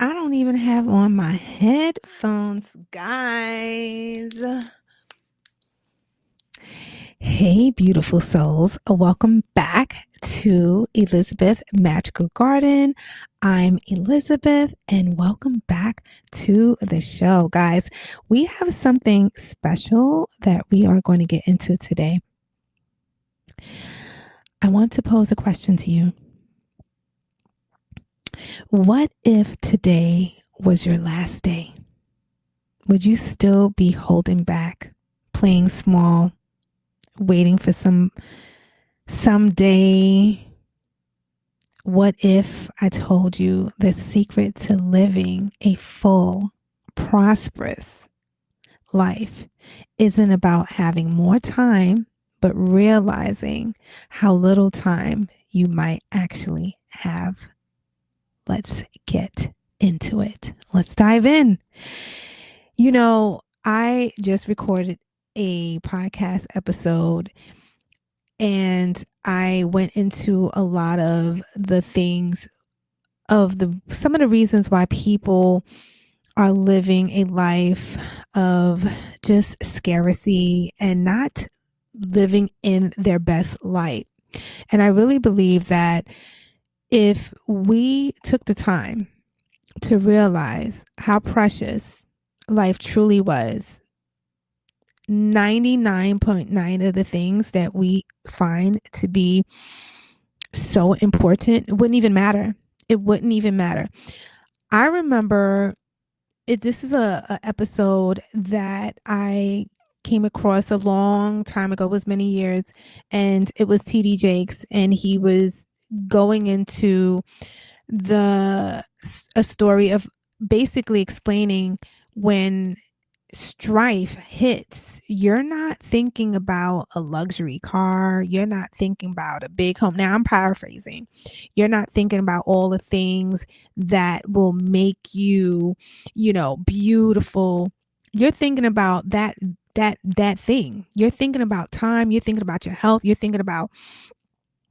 I don't even have on my headphones, guys. Hey, beautiful souls. Welcome back to Elizabeth Magical Garden. I'm Elizabeth, and welcome back to the show, guys. We have something special that we are going to get into today. I want to pose a question to you. What if today was your last day? Would you still be holding back, playing small, waiting for someday? What if I told you the secret to living a full, prosperous life isn't about having more time, but realizing how little time you might actually have? Let's get into it. Let's dive in. I just recorded a podcast episode and I went into a lot of the things of some of the reasons why people are living a life of just scarcity and not living in their best light. And I really believe that if we took the time to realize how precious life truly was, 99.9 of the things that we find to be so important wouldn't even matter. It wouldn't even matter. I remember this is a episode that I came across a long time ago. It was many years, and it was TD Jakes, and he was going into a story of basically explaining when strife hits, you're not thinking about a luxury car. You're not thinking about a big home. Now, I'm paraphrasing. You're not thinking about all the things that will make you, beautiful. You're thinking about that thing. You're thinking about time. You're thinking about your health. You're thinking about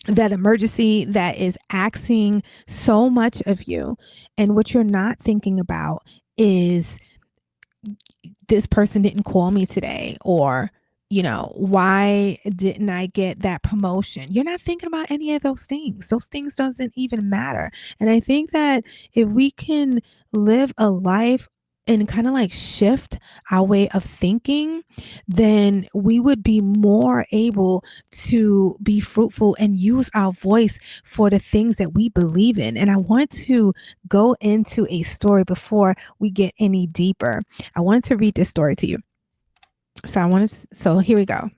that emergency that is asking so much of you. And what you're not thinking about is this person didn't call me today, or why didn't I get that promotion? You're not thinking about any of those things. Those things doesn't even matter. And I think that if we can live a life and kind of like shift our way of thinking, then we would be more able to be fruitful and use our voice for the things that we believe in. And I want to go into a story before we get any deeper. I wanted to read this story to you. So here we go.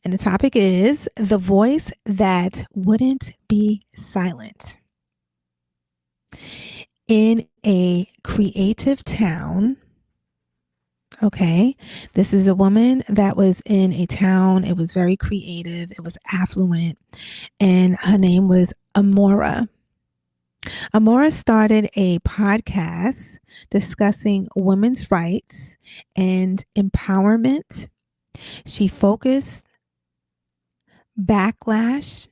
And the topic is the voice that wouldn't be silent. In a creative town, okay, this is a woman that was in a town. It was very creative. It was affluent. And her name was Amira. Amora started a podcast discussing women's rights and empowerment. She focused backlash.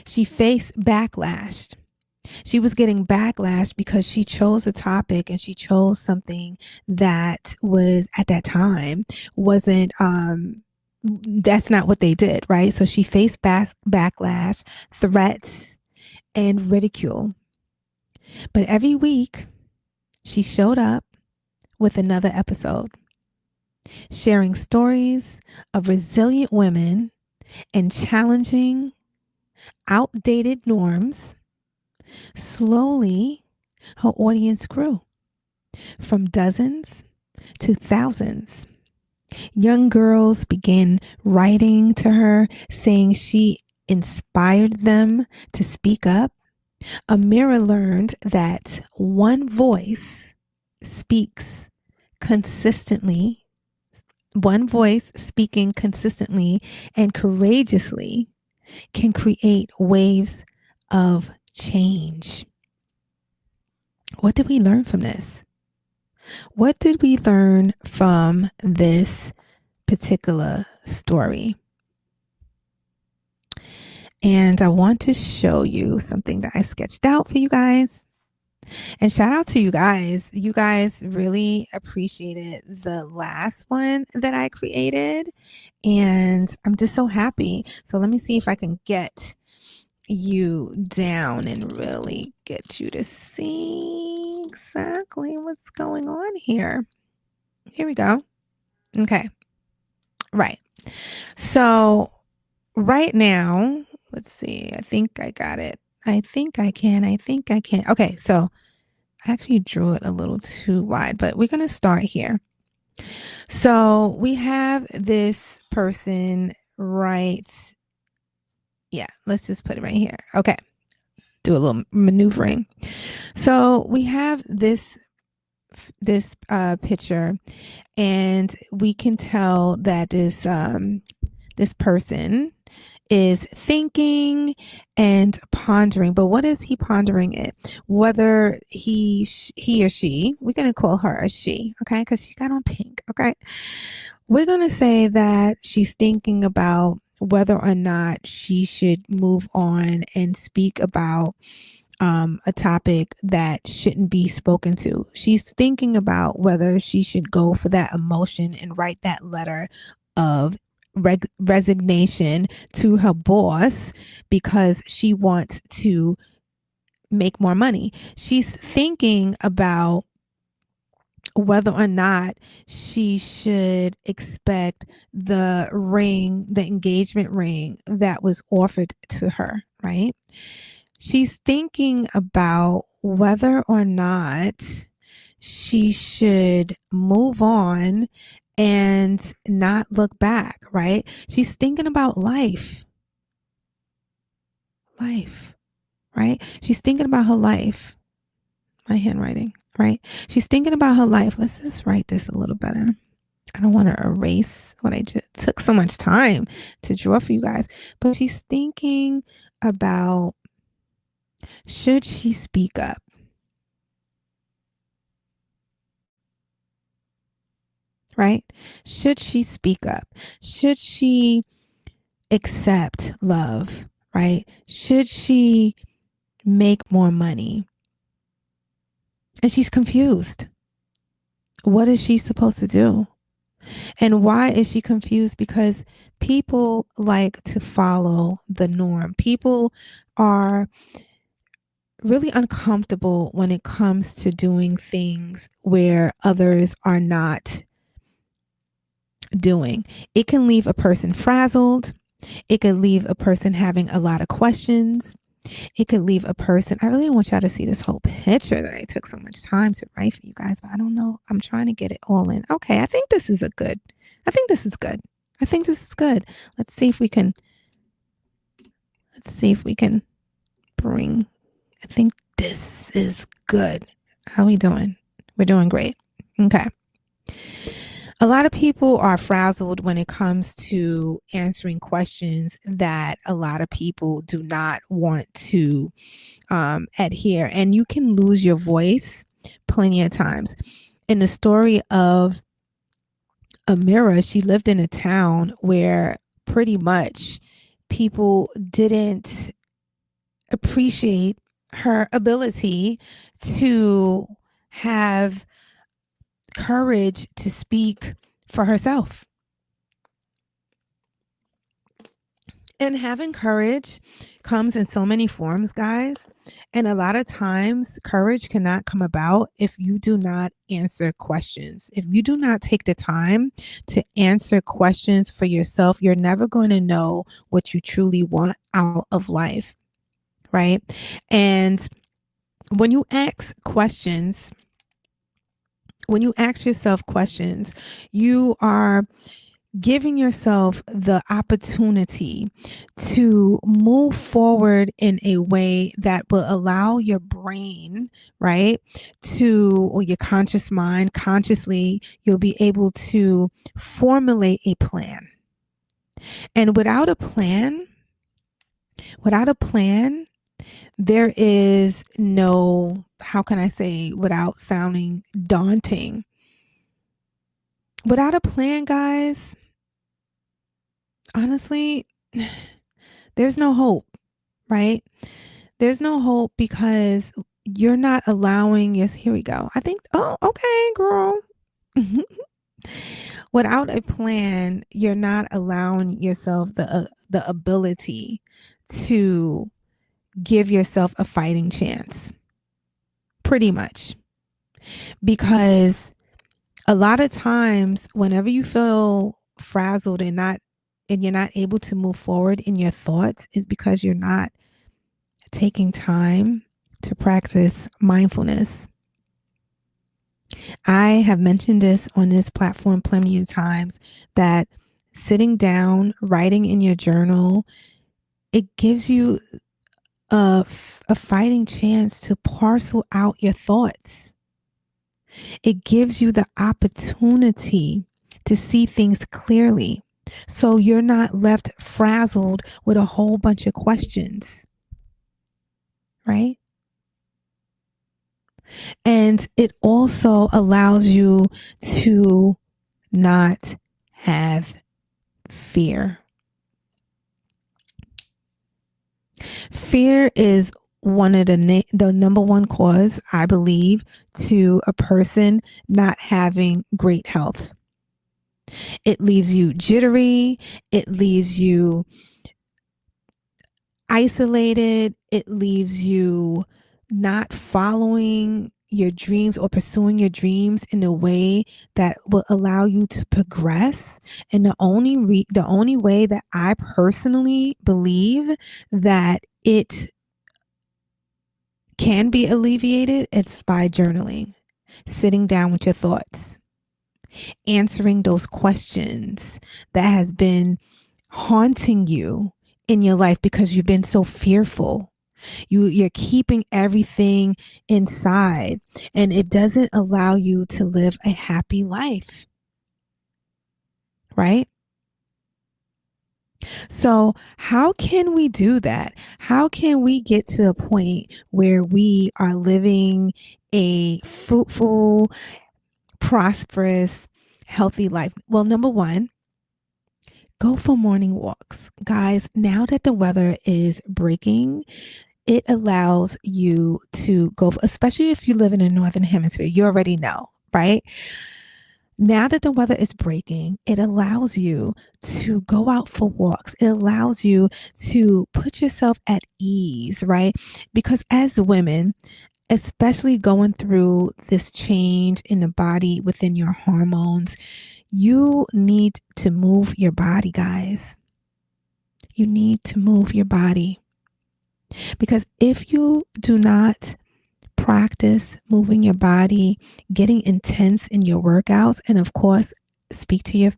She faced backlash. She was getting backlash because she chose a topic and she chose something that was at that time wasn't that's not what they did, right? So she faced backlash, threats, and ridicule. But every week, she showed up with another episode, sharing stories of resilient women and challenging outdated norms. Slowly, her audience grew from dozens to thousands. Young girls began writing to her, saying she inspired them to speak up. Amira learned that one voice speaks consistently, one voice speaking consistently and courageously can create waves of change. What did we learn from this? What did we learn from this particular story? And I want to show you something that I sketched out for you guys. And shout out to you guys. You guys really appreciated the last one that I created. And I'm just so happy. So let me see if I can get you down and really get you to see exactly what's going on here. Here we go. Okay. Right. So right now, let's see. I think I got it. I think I can. I think I can. Okay. So I actually drew it a little too wide, but we're going to start here. So we have this person right. Yeah. Let's just put it right here. Okay. Do a little maneuvering. So we have this picture, and we can tell that this person is thinking and pondering. But what is he pondering it? Whether he or she, we're gonna call her a she, okay? Because she got on pink, okay? We're gonna say that she's thinking about whether or not she should move on and speak about a topic that shouldn't be spoken to. She's thinking about whether she should go for that emotion and write that letter of resignation to her boss because she wants to make more money. She's thinking about whether or not she should expect the ring, the engagement ring that was offered to her, right? She's thinking about whether or not she should move on and not look back, right? She's thinking about life, right? She's thinking about her life. My handwriting, right? She's thinking about her life. Let's just write this a little better. I don't want to erase what I just took so much time to draw for you guys, but she's thinking about, should she speak up? Right? Should she speak up? Should she accept love? Right? Should she make more money? And she's confused. What is she supposed to do? And why is she confused? Because people like to follow the norm. People are really uncomfortable when it comes to doing things where others are not doing. It can leave a person frazzled. It could leave a person having a lot of questions. It could leave a person. I really want y'all to see this whole picture that I took so much time to write for you guys, but I don't know. I'm trying to get it all in. Okay, I think this is good. I think this is good. I think this is good. Let's see if we can. Let's see if we can bring. I think this is good. How are we doing? We're doing great. Okay. A lot of people are frazzled when it comes to answering questions that a lot of people do not want to adhere, and you can lose your voice plenty of times. In the story of Amira, she lived in a town where pretty much people didn't appreciate her ability to have courage to speak for herself. And having courage comes in so many forms, guys. And a lot of times, courage cannot come about if you do not answer questions. If you do not take the time to answer questions for yourself, you're never going to know what you truly want out of life, right? And when you ask questions, when you ask yourself questions, you are giving yourself the opportunity to move forward in a way that will allow your brain, right, or your conscious mind, consciously, you'll be able to formulate a plan. And without a plan, there is no, how can I say, without sounding daunting, without a plan, guys, honestly, there's no hope, right? There's no hope because you're not allowing, yes, here we go. I think, oh, okay, girl. Without a plan, you're not allowing yourself the ability to give yourself a fighting chance. Pretty much. Because a lot of times whenever you feel frazzled and you're not able to move forward in your thoughts is because you're not taking time to practice mindfulness. I have mentioned this on this platform plenty of times that sitting down, writing in your journal, it gives you a fighting chance to parcel out your thoughts. It gives you the opportunity to see things clearly. So you're not left frazzled with a whole bunch of questions, right? And it also allows you to not have fear. Fear is one of the number one cause, I believe, to a person not having great health. It leaves you jittery, it leaves you isolated, it leaves you not following your dreams or pursuing your dreams in a way that will allow you to progress. And the only way that I personally believe that it can be alleviated, it's by journaling, sitting down with your thoughts, answering those questions that has been haunting you in your life because you've been so fearful. You're keeping everything inside and it doesn't allow you to live a happy life, right? So, how can we do that? How can we get to a point where we are living a fruitful, prosperous, healthy life? Well, number one, go for morning walks. Guys, now that the weather is breaking, it allows you to go, especially if you live in the Northern Hemisphere, you already know, right? Now that the weather is breaking, it allows you to go out for walks. It allows you to put yourself at ease, right? Because as women, especially going through this change in the body within your hormones, you need to move your body, guys. You need to move your body. Because if you do not practice moving your body, getting intense in your workouts, and of course, speak to your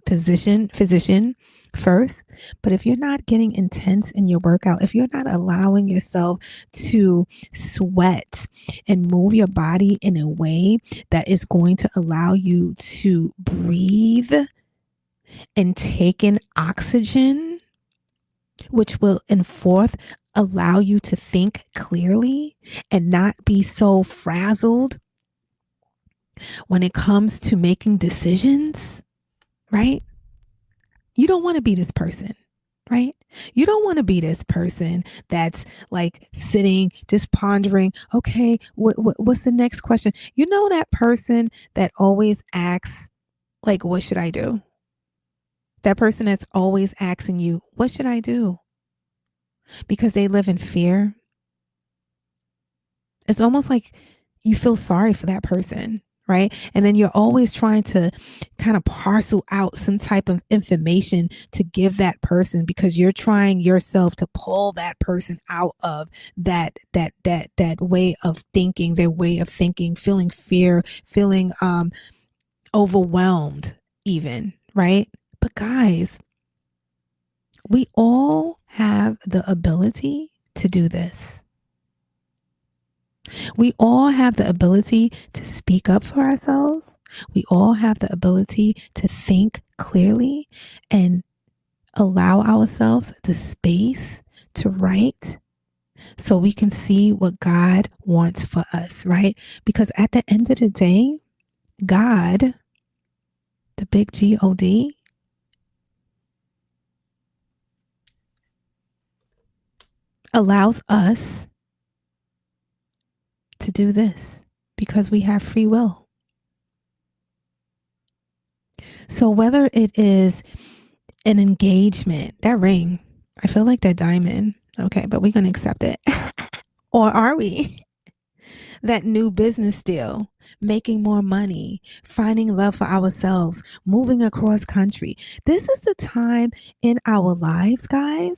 physician first. But if you're not getting intense in your workout, if you're not allowing yourself to sweat and move your body in a way that is going to allow you to breathe and take in oxygen, which will enforce allow you to think clearly and not be so frazzled when it comes to making decisions, right? You don't want to be this person, right? You don't want to be this person that's like sitting, just pondering, okay, what's the next question? You know, that person that always asks, like, what should I do? That person that's always asking you, what should I do? Because they live in fear. It's almost like you feel sorry for that person, right? And then you're always trying to kind of parcel out some type of information to give that person because you're trying yourself to pull that person out of that way of thinking, their way of thinking, feeling fear, feeling overwhelmed even, right? But guys, we all have the ability to do this. We all have the ability to speak up for ourselves. We all have the ability to think clearly and allow ourselves the space to write so we can see what God wants for us, right? Because at the end of the day, God, the big God, allows us to do this because we have free will. So whether it is an engagement, that ring, I feel like that diamond. Okay, but we're going to accept it. Or are we? That new business deal, making more money, finding love for ourselves, moving across country. This is the time in our lives, guys,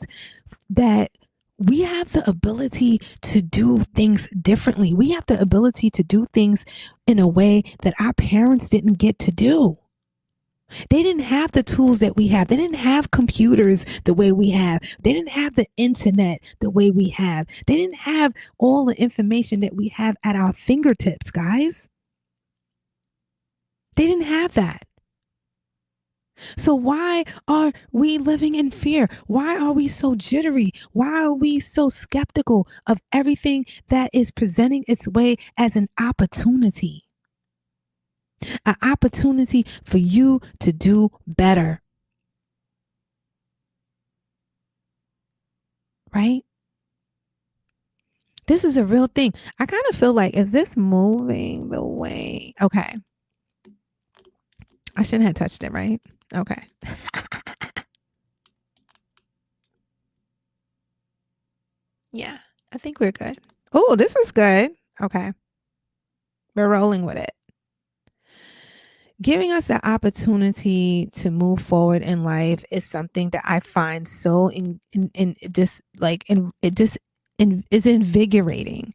that we have the ability to do things differently. We have the ability to do things in a way that our parents didn't get to do. They didn't have the tools that we have. They didn't have computers the way we have. They didn't have the internet the way we have. They didn't have all the information that we have at our fingertips, guys. They didn't have that. So why are we living in fear? Why are we so jittery? Why are we so skeptical of everything that is presenting its way as an opportunity? An opportunity for you to do better. Right? This is a real thing. I kind of feel like, is this moving the way? Okay. I shouldn't have touched it, right? Okay. Yeah, I think we're good. Oh, this is good. Okay. We're rolling with it. Giving us the opportunity to move forward in life is something that I find so is invigorating.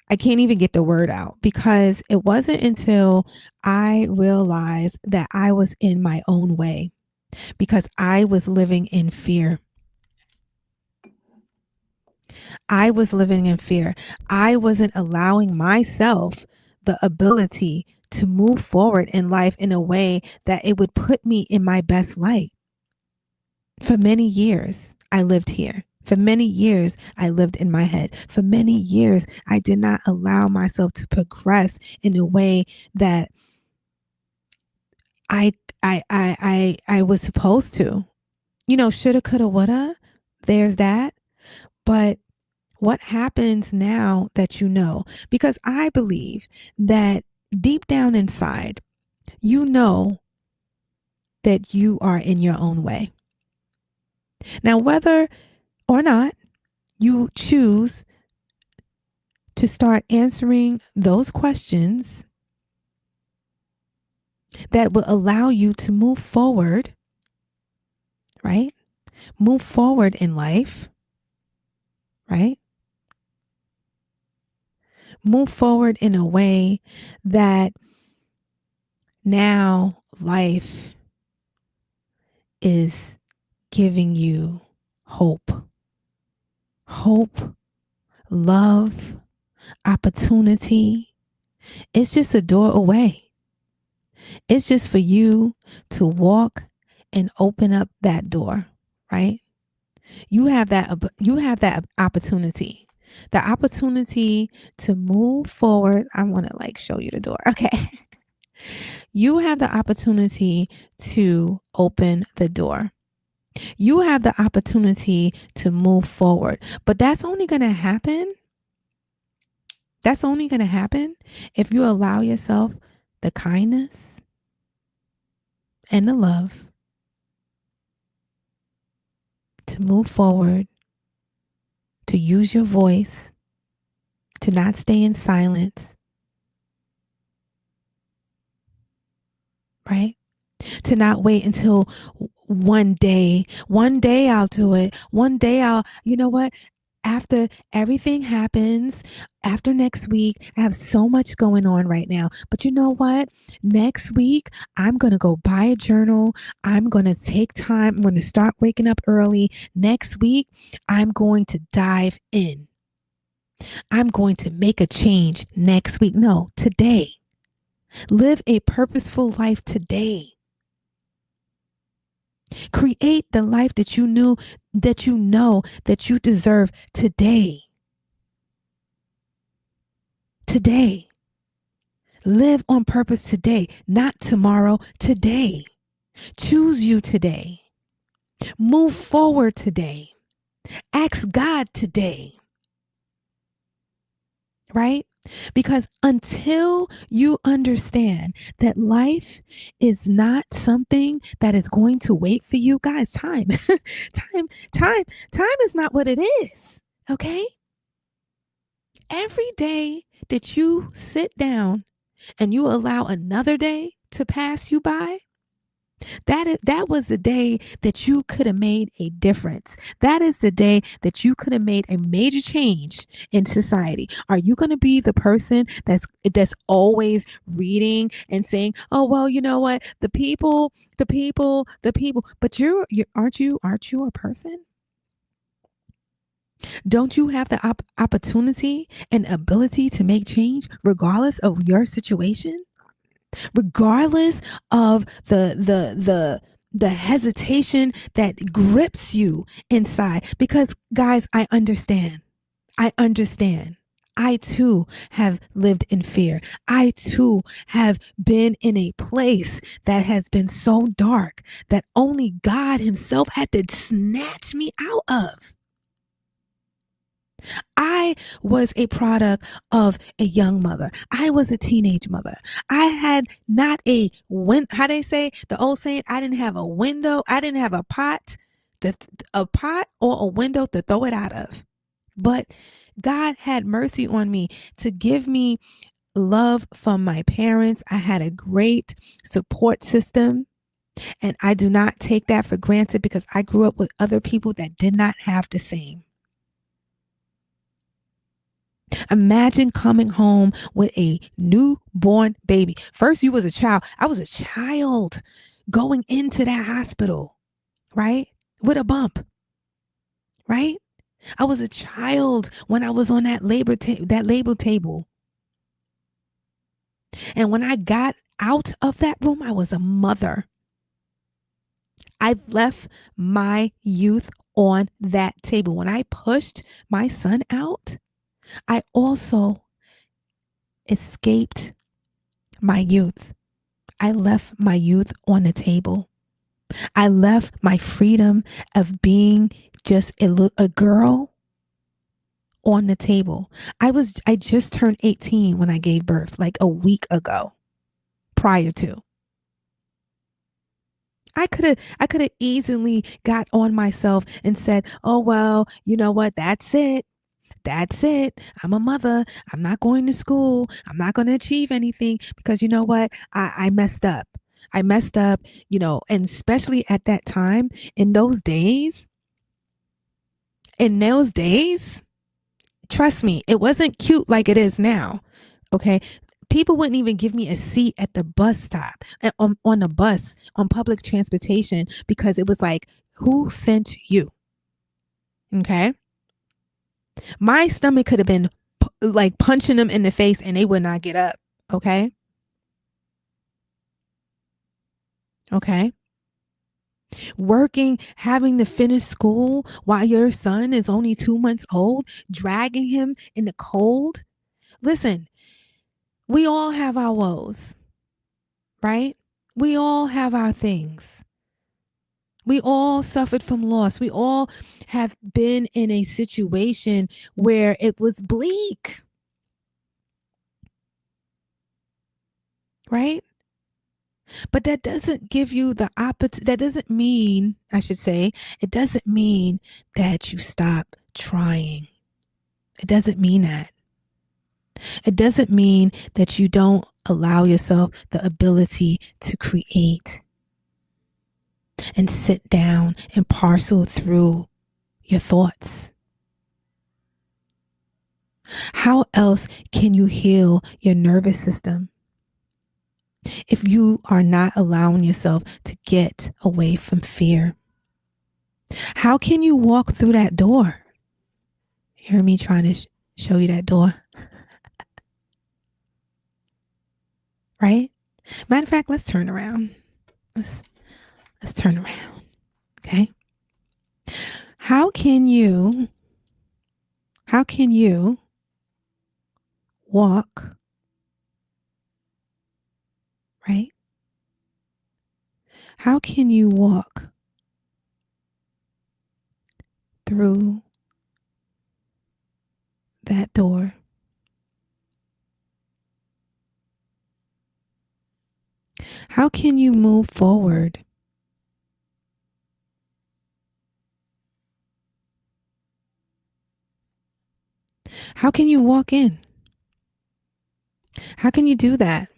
I can't even get the word out because it wasn't until I realized that I was in my own way because I was living in fear. I was living in fear. I wasn't allowing myself the ability to move forward in life in a way that it would put me in my best light. For many years, I lived here. For many years, I lived in my head. For many years, I did not allow myself to progress in a way that I was supposed to. You know, shoulda, coulda, woulda. There's that. But what happens now that you know? Because I believe that deep down inside, you know that you are in your own way. Now, whether or not you choose to start answering those questions that will allow you to move forward, right? Move forward in life, right? Move forward in a way that now life is giving you hope. Hope, love, opportunity. It's just a door away. It's just for you to walk and open up that door, right? You have that opportunity. The opportunity to move forward. I want to like show you the door. Okay. You have the opportunity to open the door. You have the opportunity to move forward. But that's only going to happen. That's only going to happen if you allow yourself the kindness and the love to move forward, to use your voice, to not stay in silence, right? To not wait until one day I'll do it. One day you know what? After everything happens, after next week, I have so much going on right now. But you know what? Next week, I'm going to go buy a journal. I'm going to take time. I'm going to start waking up early. Next week, I'm going to dive in. I'm going to make a change next week. No, today. Live a purposeful life today. Create the life that you know that you deserve today. Today. Live on purpose today, not tomorrow, today. Choose you today. Move forward today. Ask God today. right? Because until you understand that life is not something that is going to wait for you, guys, time, time, time is not what it is. Okay. Every day that you sit down and you allow another day to pass you by, that was the day that you could have made a difference. That is the day that you could have made a major change in society. Are you going to be the person that's always reading and saying, "Oh well, you know what? The people," but you aren't you a person? Don't you have the opportunity and ability to make change regardless of your situation? Regardless of the hesitation that grips you inside, because guys, I understand. I too have lived in fear. I too have been in a place that has been so dark that only God himself had to snatch me out of. I was a product of a young mother. I was a teenage mother. I had not how they say the old saying, I didn't have a window, I didn't have a pot, a pot or a window to throw it out of. But God had mercy on me to give me love from my parents. I had a great support system. And I do not take that for granted because I grew up with other people that did not have the same. Imagine coming home with a newborn baby. First, you was a child. I was a child going into that hospital, right? With a bump, right? I was a child when I was on that labor table. And when I got out of that room, I was a mother. I left my youth on that table. When I pushed my son out, I also escaped my youth. I left my youth on the table. I left my freedom of being just a girl on the table. I just turned 18 when I gave birth, like a week ago, prior to. I could have easily got on myself and said, "Oh well, you know what? That's it. That's it. I'm a mother. I'm not going to school. I'm not going to achieve anything because you know what? I messed up. I messed up, and especially at that time, in those days, trust me, it wasn't cute like it is now. Okay. People wouldn't even give me a seat at the bus stop, on the bus, on public transportation, because it was like, who sent you? Okay. My stomach could have been like punching them in the face and they would not get up. Okay. Okay. Working, having to finish school while your son is only 2 months old, dragging him in the cold. Listen, we all have our woes, right? We all have our things. We all suffered from loss. We all have been in a situation where it was bleak, right? But that doesn't give you the opposite. That doesn't mean, I should say, it doesn't mean that you stop trying. It doesn't mean that. It doesn't mean that you don't allow yourself the ability to create and sit down and parcel through your thoughts. How else can you heal your nervous system if you are not allowing yourself to get away from fear? How can you walk through that door? Hear me trying to show you that door, right? Matter of fact, let's turn around. Let's turn around. Okay. How can you walk, right? How can you walk through that door How can you move forward? How can you walk in? How can you do that?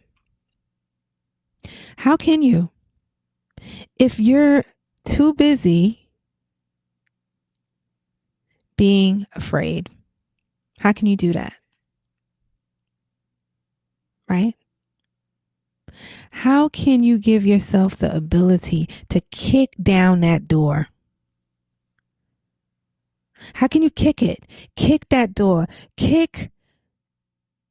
How can you? If you're too busy being afraid, how can you do that? Right? How can you give yourself the ability to kick down that door? How can you kick it? Kick that door. Kick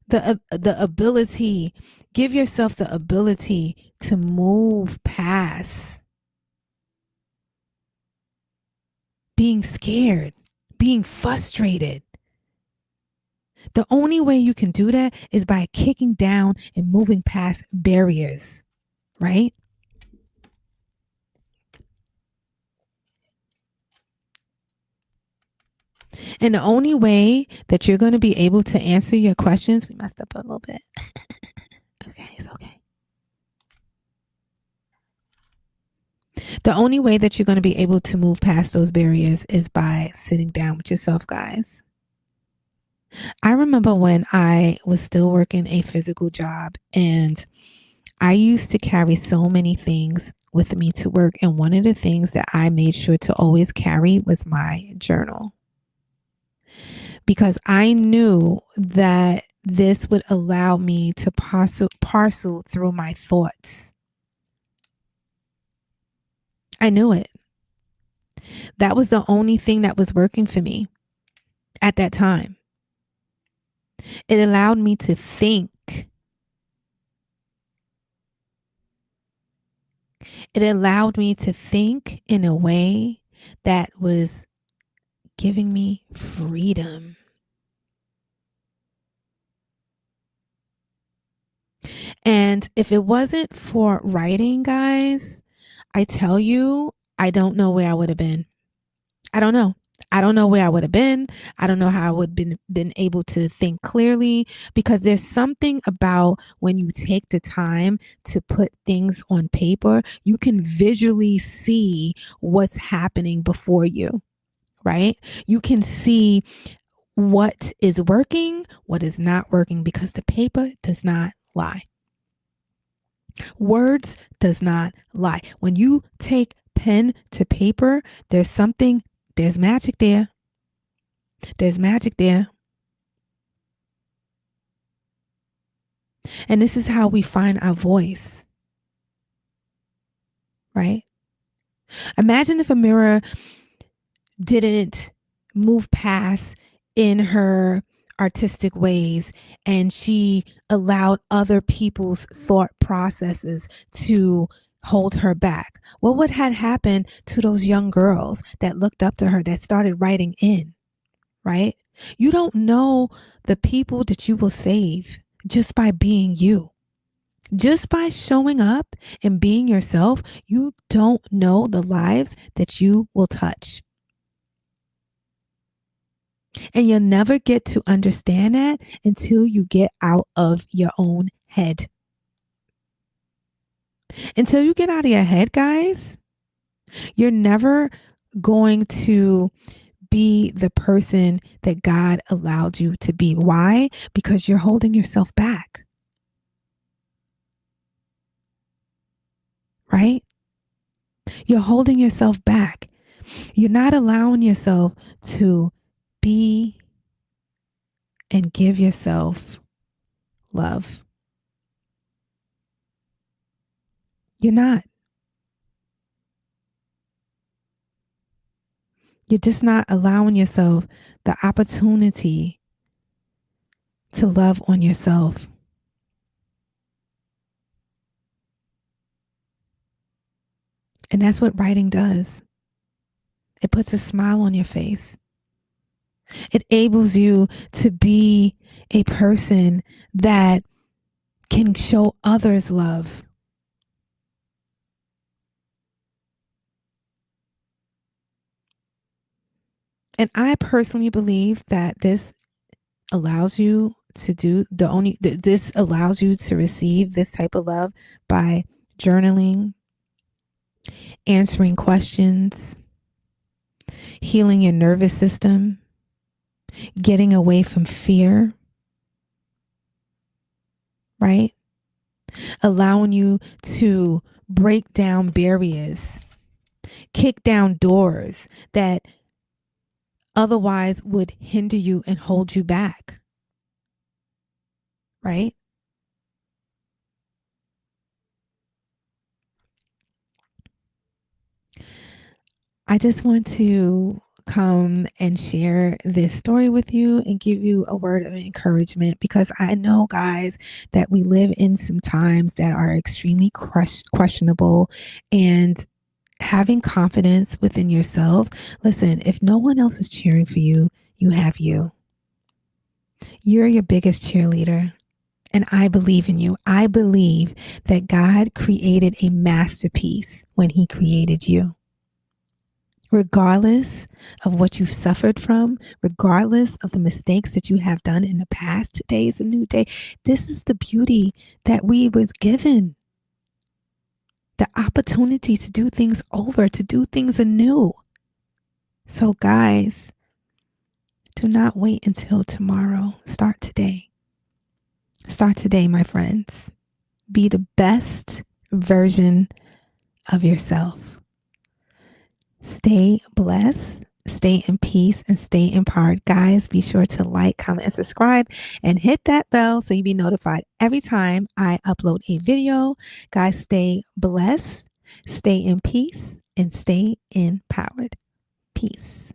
the ability. Give yourself the ability to move past being scared, being frustrated. The only way you can do that is by kicking down and moving past barriers, right? And the only way that you're going to be able to answer your questions, we messed up a little bit. Okay, it's okay. The only way that you're going to be able to move past those barriers is by sitting down with yourself, guys. I remember when I was still working a physical job, and I used to carry so many things with me to work. And one of the things that I made sure to always carry was my journal, because I knew that this would allow me to parcel through my thoughts. I knew it. That was the only thing that was working for me at that time. It allowed me to think. It allowed me to think in a way that was giving me freedom. And if it wasn't for writing, guys, I tell you, I don't know where I would have been. I don't know. I don't know where I would have been. I don't know how I would have been able to think clearly, because there's something about when you take the time to put things on paper, you can visually see what's happening before you, right? You can see what is working, what is not working, because the paper does not lie. Words does not lie. When you take pen to paper, there's magic there. There's magic there. And this is how we find our voice, right? Imagine if Amira didn't move past in her artistic ways and she allowed other people's thought processes to hold her back. What would have happened to those young girls that looked up to her, that started writing in, right? You don't know the people that you will save just by being you. Just by showing up and being yourself, you don't know the lives that you will touch. And you'll never get to understand that until you get out of your own head. Until you get out of your head, guys, you're never going to be the person that God allowed you to be. Why? Because you're holding yourself back. Right? You're holding yourself back. You're not allowing yourself to be and give yourself love. You're not. You're just not allowing yourself the opportunity to love on yourself. And that's what writing does. It puts a smile on your face. It enables you to be a person that can show others love. And I personally believe that this allows you to receive this type of love by journaling, answering questions, healing your nervous system, getting away from fear, right? Allowing you to break down barriers, kick down doors that otherwise would hinder you and hold you back, right? I just want to come and share this story with you and give you a word of encouragement, because I know, guys, that we live in some times that are extremely questionable, and having confidence within yourself. Listen, if no one else is cheering for you, you have you. You're your biggest cheerleader. And I believe in you. I believe that God created a masterpiece when He created you. Regardless of what you've suffered from, regardless of the mistakes that you have done in the past, today is a new day. This is the beauty that we was given. The opportunity to do things over, to do things anew. So guys, do not wait until tomorrow. Start today. Start today, my friends. Be the best version of yourself. Stay blessed, stay in peace, and stay empowered. Guys, be sure to like, comment, and subscribe, and hit that bell so you'll be notified every time I upload a video. Guys, stay blessed, stay in peace, and stay empowered. Peace.